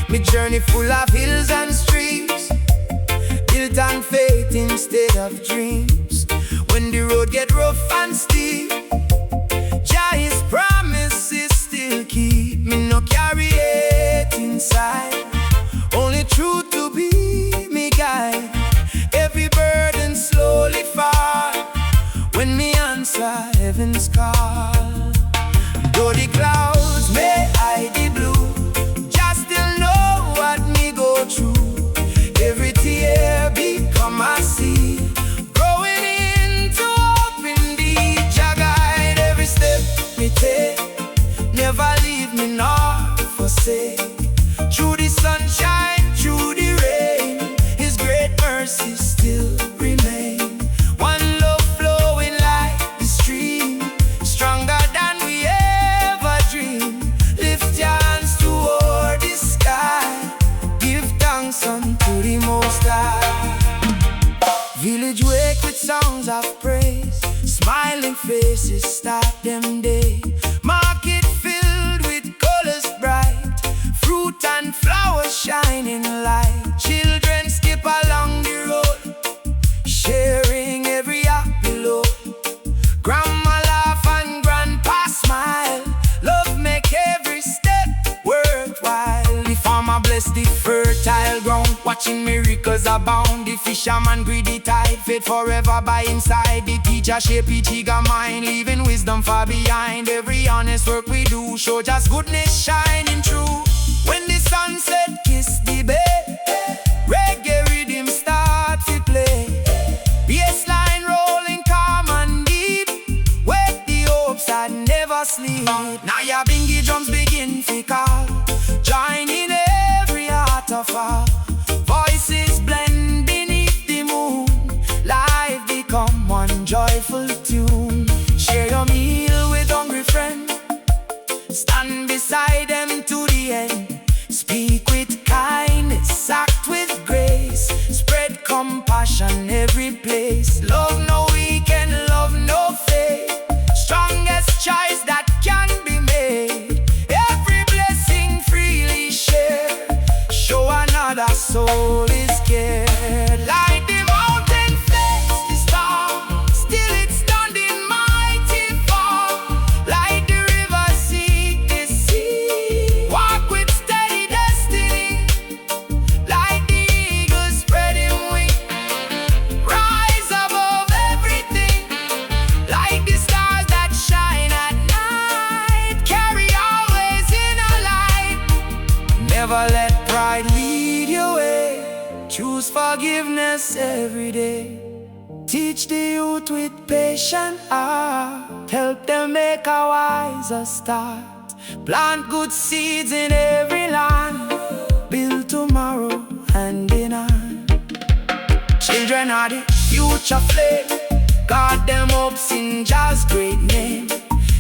Me journey full of hills and streams, built on faith instead of dreams. When the road get rough and steep, Jah his promises still keep. Me no carry it inside, only truth to be me guide. Every burden slowly fall when me answer heaven's call. Though the clouds may hide the blue, Jah still know what me go through. Every tear become a seed, growing into open deep. Jah guide every step me take, never leave me nor forsake. Through the sunshine, through the rain, His great mercy still remain. One love flowing like the stream, stronger than we ever dreamed. Lift your hands toward the sky, give thanks unto the Most High. Village wake with songs of praise, smiling faces start them day. Market filled with colors bright, fruit and flowers shining light. harvest the fertile ground, watching miracles abound. The fisherman greedy tide, fed forever by inside. The teacher shape each eager mind, leaving wisdom far behind. Every honest work we do, show just goodness shining through. When the sunset kiss the bay, reggae rhythm start to play. Bassline rolling calm and deep, wake the hopes that never sleep. Now your bingy drums begin to call, joining every heart of all. Voices blend beneath the moon, life become one joyful tune. Share your meal with hungry friend, stand beside them to the end. Speak with kindness, act with grace, spread compassion every place. Love no weekend, love no fate, strongest choice that can be made. Every blessing freely shared, show another soul is cared. Like the mountain face the storm, still it's standing mighty firm. Like the river seek the sea, walk with steady destiny. Like the eagle spreading wing, rise above everything. Like the stars that shine at night, carry always in a light. Never let pride lead your way, choose forgiveness every day. Teach the youth with patient heart, help them make a wiser start. Plant good seeds in every land, build tomorrow hand in hand. Children are the future flame, guard them hopes in Jah's great name.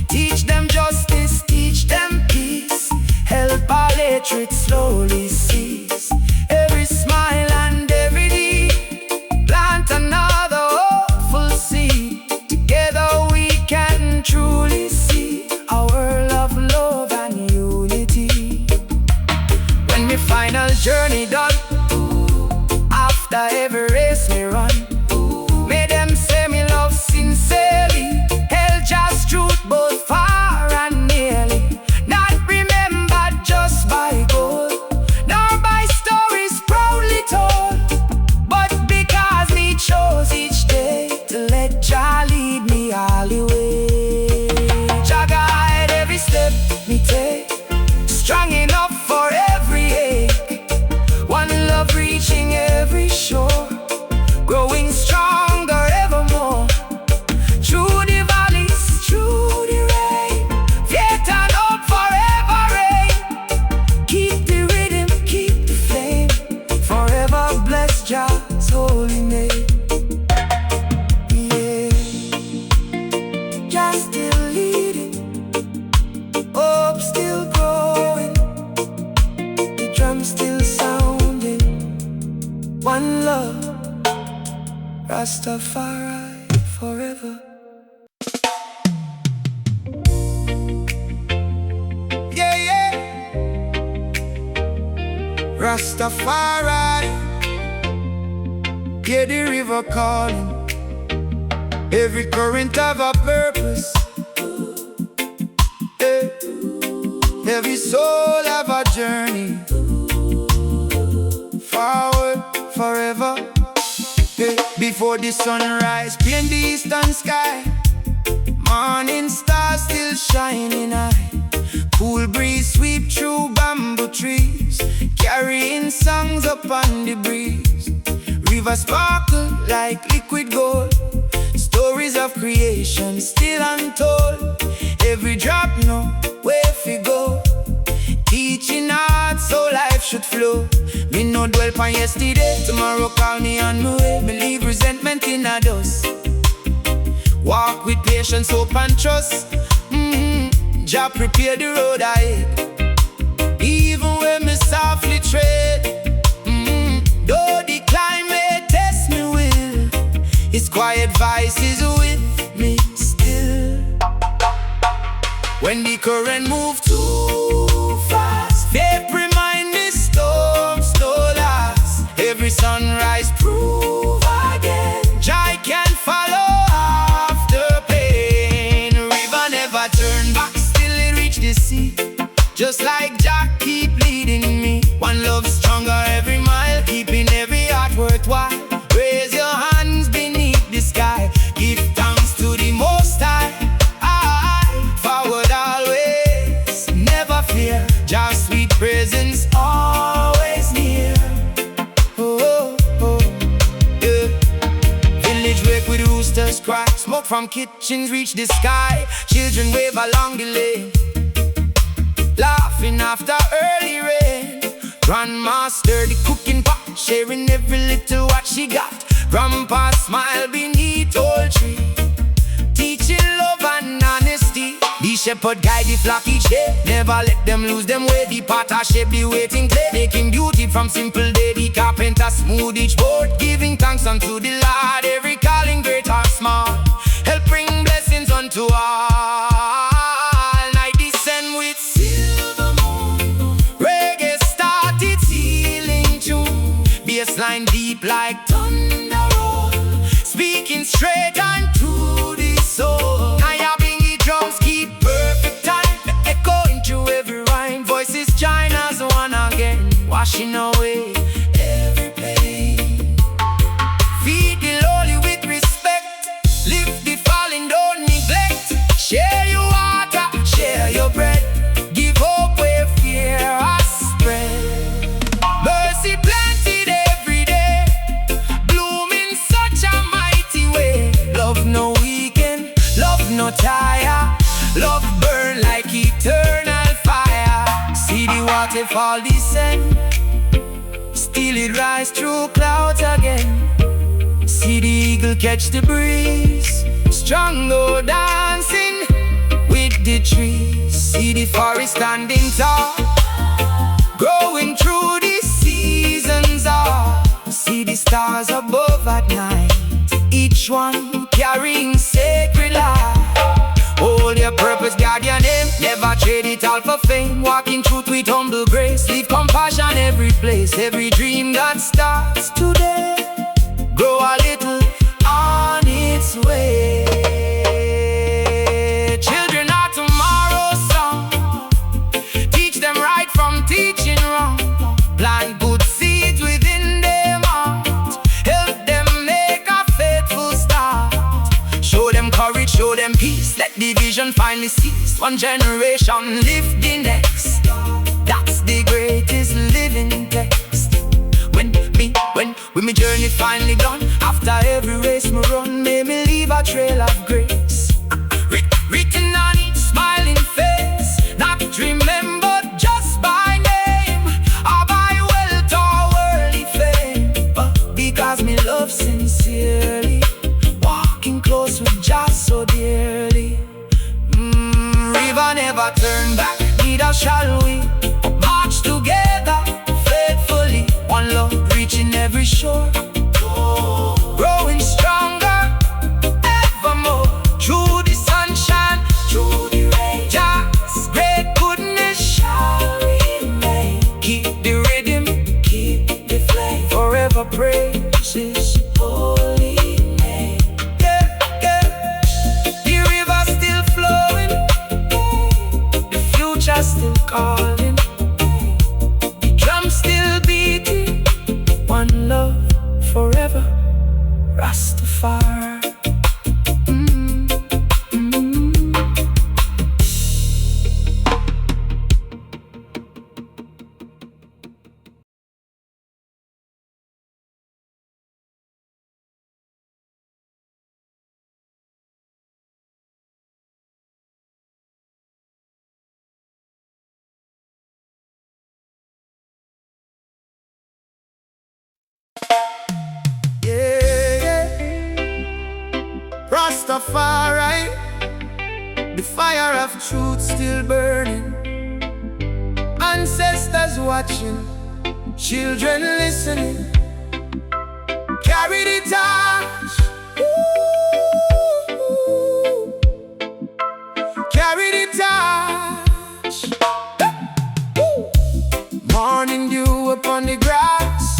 Teach them justice, teach them peace, help our hatred slowly cease. Every smile and every deed, plant another hopeful seed. Together we can truly see a world of love and unity. When my final journey done, after every race me run, may them say me love sincerely, held just truth both far and nearly. Not remembered just by gold, nor by stories proudly told, but because me chose each day to let Jah lead me all the way. Jah guide every step me take, strong enough for every ache. One love reaching every shore, growing stronger evermore. Through the valleys, through the rain, faith and hope forever reign. Keep the rhythm, keep the flame, forever bless Jah's holy name. Yeah, Jah still leading, hope still growing, the drum still sounding. One love, Rastafari forever. Yeah, yeah. Rastafari, hear the river calling, every current have a purpose. Yeah. Every soul have a journey, forward forever. Yeah. Before the sunrise, paint the eastern sky, morning stars still shining high. Cool breeze sweep through bamboo trees, carrying songs upon the breeze. River sparkle like liquid gold, stories of creation still untold. Every drop know where we go, teaching hearts so life should flow. Me no dwell on yesterday, tomorrow call me on my way. Me leave resentment in a dust, walk with patience, hope and trust. Jah prepare the road ahead, even when me softly tread. Though the climate test me will, His quiet voice is with me still. When the current move too fast, faith remind me storms don't last. Every sunrise prove again, Jah can follow after pain. River never turn back, still it reach the sea. Just Just sweet presence always near. Oh, oh, yeah. Village wake with roosters cry. Smoke from kitchens reach the sky. Children wave along the lane, laughing after early rain. Grandma stir the cooking pot, sharing every little what she got. Grandpa smile beneath old tree, teaching love and honesty. The shepherd guide the flock each day, never let them lose them way. The potter shape the waiting clay, making beauty from simple day. The carpenter smooth each board, giving thanks unto the Lord. Every calling great or small, help bring blessings unto all. Night descend with silver moon, reggae start its healing tune. Bassline deep like thunder roll, speaking straight and through the soul. Drums keep perfect time, echoing through every rhyme. Voices join as one again, washing away every pain. Feed the lowly with respect, lift the falling, don't neglect. Share your water, share your bread, give hope where fear has spread. Mercy planted every day, bloom in such a mighty way. Love no weekend, love no tire, love burn like eternal fire. See the waterfall descend, still it rise through clouds again. See the eagle catch the breeze, strong though dancing with the trees. See the forest standing tall, growing through the seasons all. See the stars above at night, each one carrying sacred light. Hold your purpose, guard your name, never trade it all for fame. Walking truth with humble grace, leave compassion every place. Every dream that starts today, grow a little on its way. Children are tomorrow's song, teach them right from teaching wrong. Plant good seeds within them heart, help them make a faithful start. Show them courage, show them peace, let the vision finally cease. One generation lift the next, that's the greatest living text. When my journey finally done, after every race me run, may me leave a trail of grace, written on each smiling face, not remembered just by name or by wealth or worldly fame, but because me love sincerely, walking close with just so dearly. River never turn back, neither shall we. March together faithfully, one love reaching every shore, growing stronger evermore. Through the sunshine, through the rain, God's great goodness shall remain. Keep the rhythm, keep the flame, forever praise His holy name. Yeah, yeah. The river still flowing, the future still calling, the drums still beating. One love forever, Rastafari. Rastafari, the fire of truth still burning. Ancestors watching, children listening. Carry the torch, ooh, carry the torch. Morning dew upon the grass,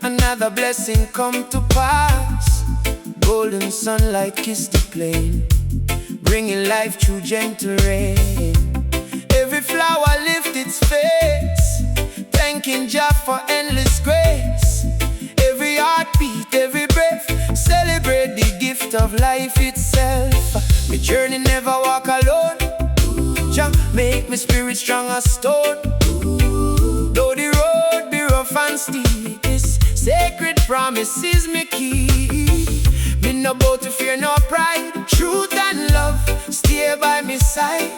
another blessing come to pass. Golden sunlight kiss the plain, bringing life through gentle rain. Every flower lift its face, thanking Jah for endless grace. Every heartbeat, every breath, celebrate the gift of life itself. My journey never walk alone, Jah make my spirit strong as stone. and steal. This sacred promise is me key. Me no bout to fear no pride. Truth and love stay by me side.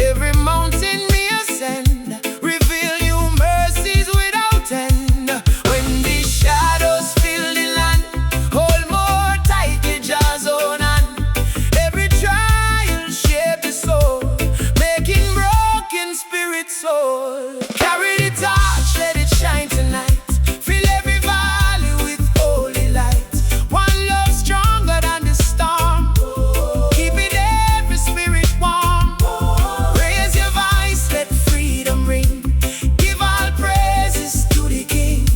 Every mountain me ascend, reveal new mercies without end. When the shadows fill the land, hold more tightly Jah's own hand. Every trial shape the soul, making broken spirits whole. Carry the torch, let it shine tonight. Fill every valley with holy light. One love stronger than the storm, keeping every spirit warm. Raise your voice, let freedom ring. Give all praises to the King.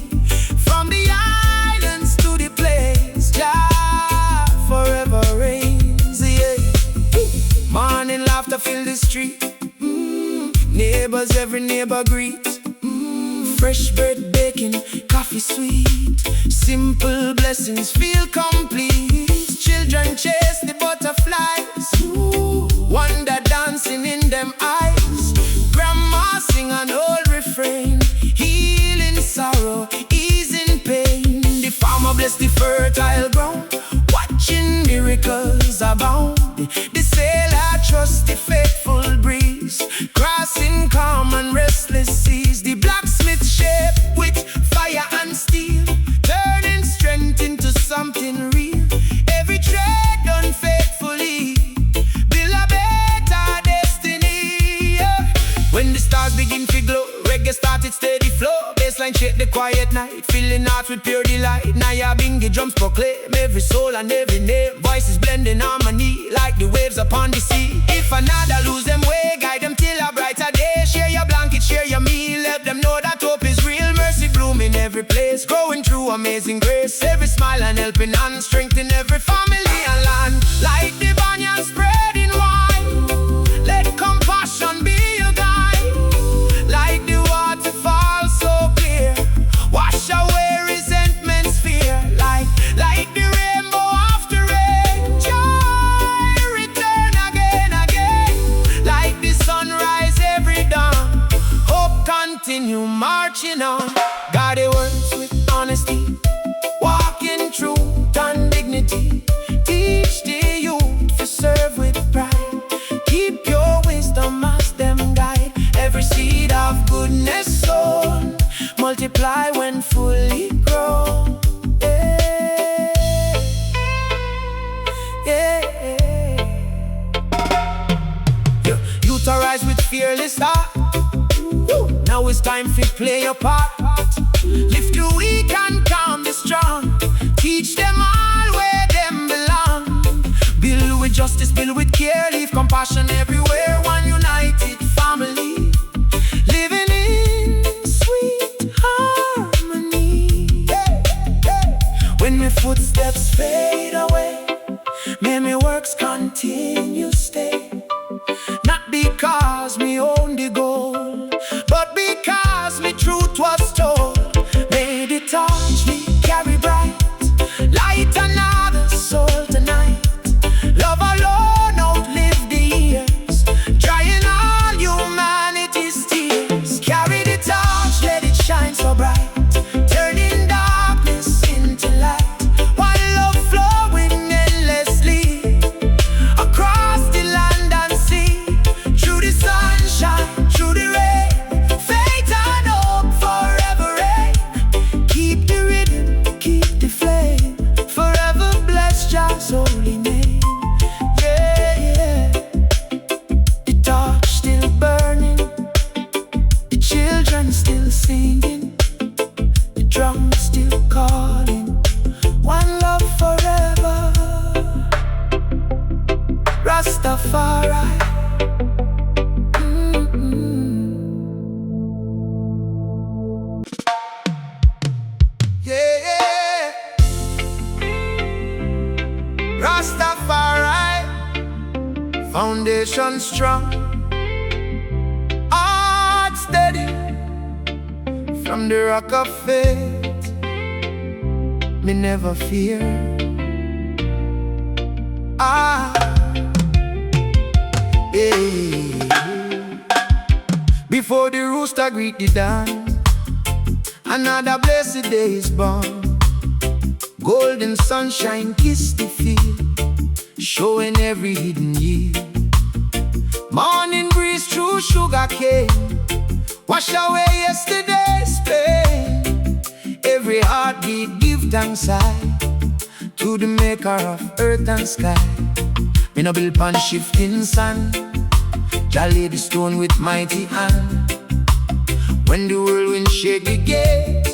From the islands to the plains, Jah forever reigns. Yeah. Morning laughter fill the street. Neighbors, every neighbor greet. Fresh bread baking, coffee sweet. Simple blessings feel complete. Children chase the butterflies. Wonder dancing in them eyes. Grandma sing an old refrain, healing sorrow, easing pain. The farmer bless the fertile ground, watching miracles abound. The sailor trust the faithful breeze, crossing calm and restless seas. The blacksmith shape with fire and steel, turning strength into something real. Every trade done faithfully, build a better destiny. Yeah. When the stars begin to glow, reggae started steady flow. Bassline shake the quiet night, filling hearts with pure delight. Naya bingy drums proclaim every soul and every name. Voices blend in harmony like the waves upon the sea. If another lose them way, guide them till a brighter day. Share your blanket, share your meal, let them know that hope is real. Mercy bloom in every place, growing through amazing grace. Every smile and helping hand, strengthen every family and land. Like the banyan spreading wide, let compassion be your guide. Like the waterfall so clear, wash away resentment's fear. Like the rainbow after rain, joy return again, again. Like the sunrise every dawn, hope continue marching on. Guard the words with honesty, walk in truth and dignity. Teach the youth to serve with pride. Keep your wisdom as them guide. Every seed of goodness sown, multiply when fully grown. Youth arise with fearless heart. Now it's time to play your part. Lift the weak and calm the strong. Teach them all where them belong. Build with justice, build with care. Leave compassion everywhere. One united family, living in sweet harmony. When my footsteps fade away, may my works continue stay. Not because me own the goal, but because me truth was told. May the torch me carry bright, light another soul tonight. Love alone outlive the years, drying all humanity's tears. Carry the torch, let it shine so bright, turning darkness into light. One love flowing endlessly across the land and sea. Through the sunshine, through the rain, faith and hope forever reign. Keep the rhythm, keep the flame, forever bless Jah's holy name. Yeah, yeah. The torch still burning, the children still singing, the drums still calling. One love forever, Rastafari. Yeah, Rastafari, foundation strong, heart steady, from the rock of faith, me never fear. Hey. Before the rooster greet the dawn, Another blessed day is born. Golden sunshine kiss the field, showing every hidden yield. Morning breeze through sugar cane, wash away yesterday's pain. Every heartbeat give thanks high to the maker of earth and sky. Me no build pan shifting sand, Jah lay the stone with mighty hand. When the whirlwind shake the gate,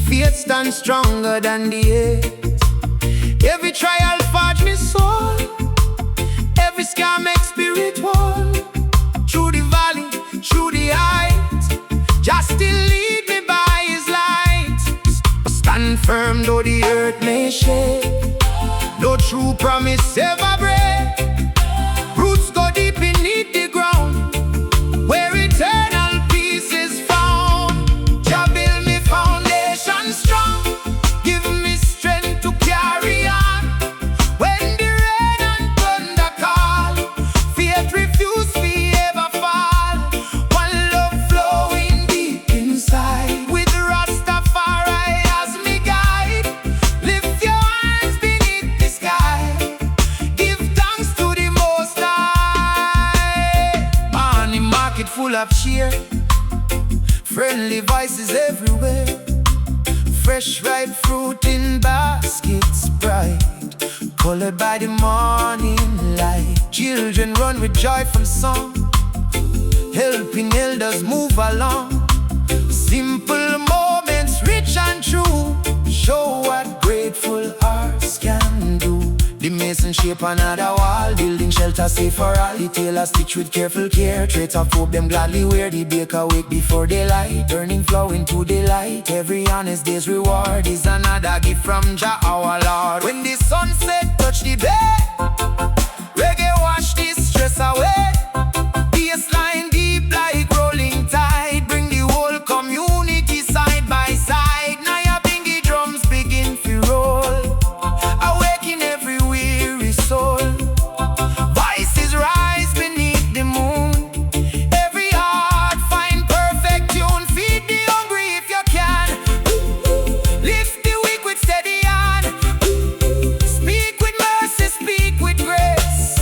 faith stands stronger than the hate. Every trial forge me soul, every scar makes spirit whole. Through the valley, through the height, just still lead me by his light. Stand firm though the earth may shake, no true promise ever break. Roots go deep beneath the ground, where eternal peace is found. Jah build me foundation strong, give me strength to carry on. When the rain and thunder call, faith refuse me ever fall. One love flowing deep inside, with Rastafari as me guide. Lift your hands beneath the sky, give thanks to the Most High. Morning market full of cheer, friendly voices everywhere. Fresh ripe fruit in baskets bright, colored by the morning light. Children run with joyful song, helping elders move along. Simple moments rich and true, show what grateful hearts can do. The mason shape another wall, building shelter safe for all. The tailor stitch with careful care, traits of hope them gladly wear. The baker wake before daylight, turning flow into delight. Every honest day's reward is another gift from Jah our Lord. When the sunset touch the bay, reggae wash this stress away. Bassline deep like rolling tide, bring the whole community side by side. Now your bingy drums begin to roll, awaken every weary soul. Voices rise beneath the moon, every heart find perfect tune. Feed the hungry if you can, lift the weak with steady hand. Speak with mercy, speak with grace,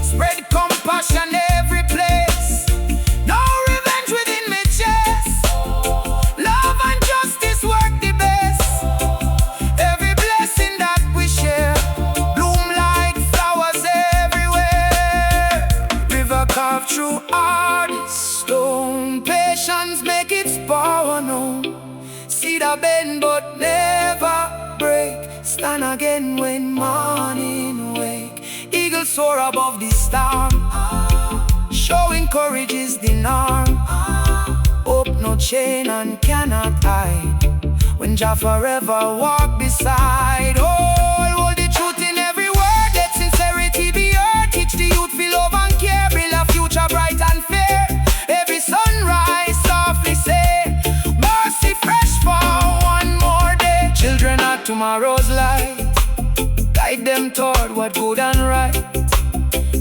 spread compassion every place. No revenge within me chest, love and justice work the best. Every blessing that we share, bloom like flowers everywhere. River carved through hard stone, patience make its power known. Cedar bend but never break, stand again when morning wake. Eagles soar above the storm, showing courage is the norm. Hope no chain and cannot hide, when Jah forever walk beside. Hold the truth in every word, let sincerity be heard. Teach the youth feel love and care, build a future bright and fair. Every sunrise softly say, mercy fresh for one more day. Children are tomorrow's light, guide them toward what good and right.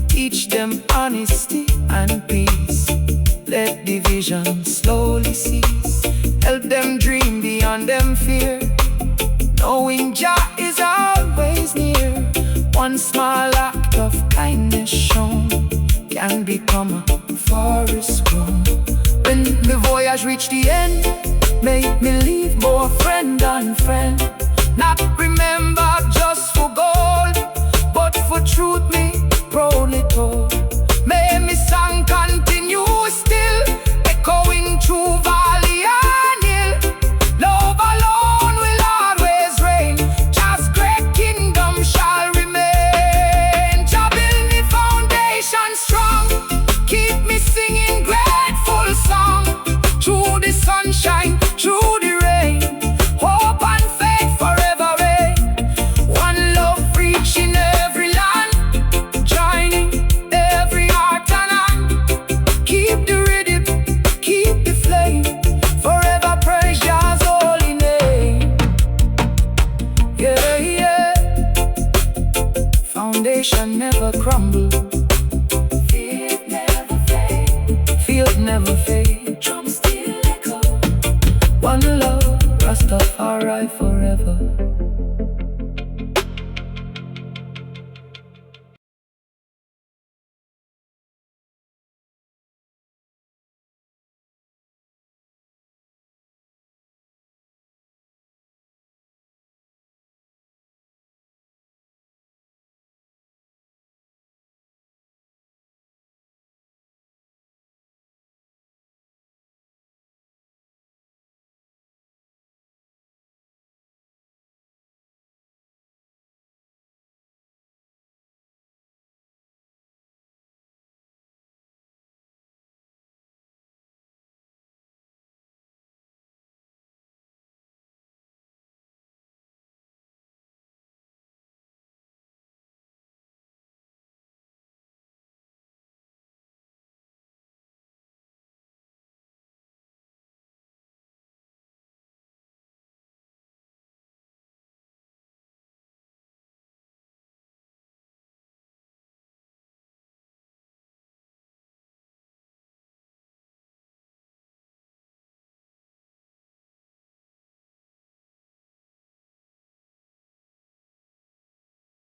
Teach them honesty and peace, let division slowly cease. Help them dream beyond them fear, knowing Jah is always near. One small act of kindness shown can become a forest grown. When the voyage reach the end, make me leave more friend than friend. Not remember just for gold, but for truth me proudly told. May me song continue still, echoing through valley and hill. Love alone will always reign, Jah's great kingdom shall remain. Jah build me foundation strong, keep me singing grateful song. Through the sunshine, through the rain, hope and faith forever reign. One love reaching every land, joining every heart and hand. Keep the rhythm, keep the flame, forever praise Jah's holy name. Yeah, yeah. Foundation never crumble, faith never fade, field never fade. Drums still echo, cry forever.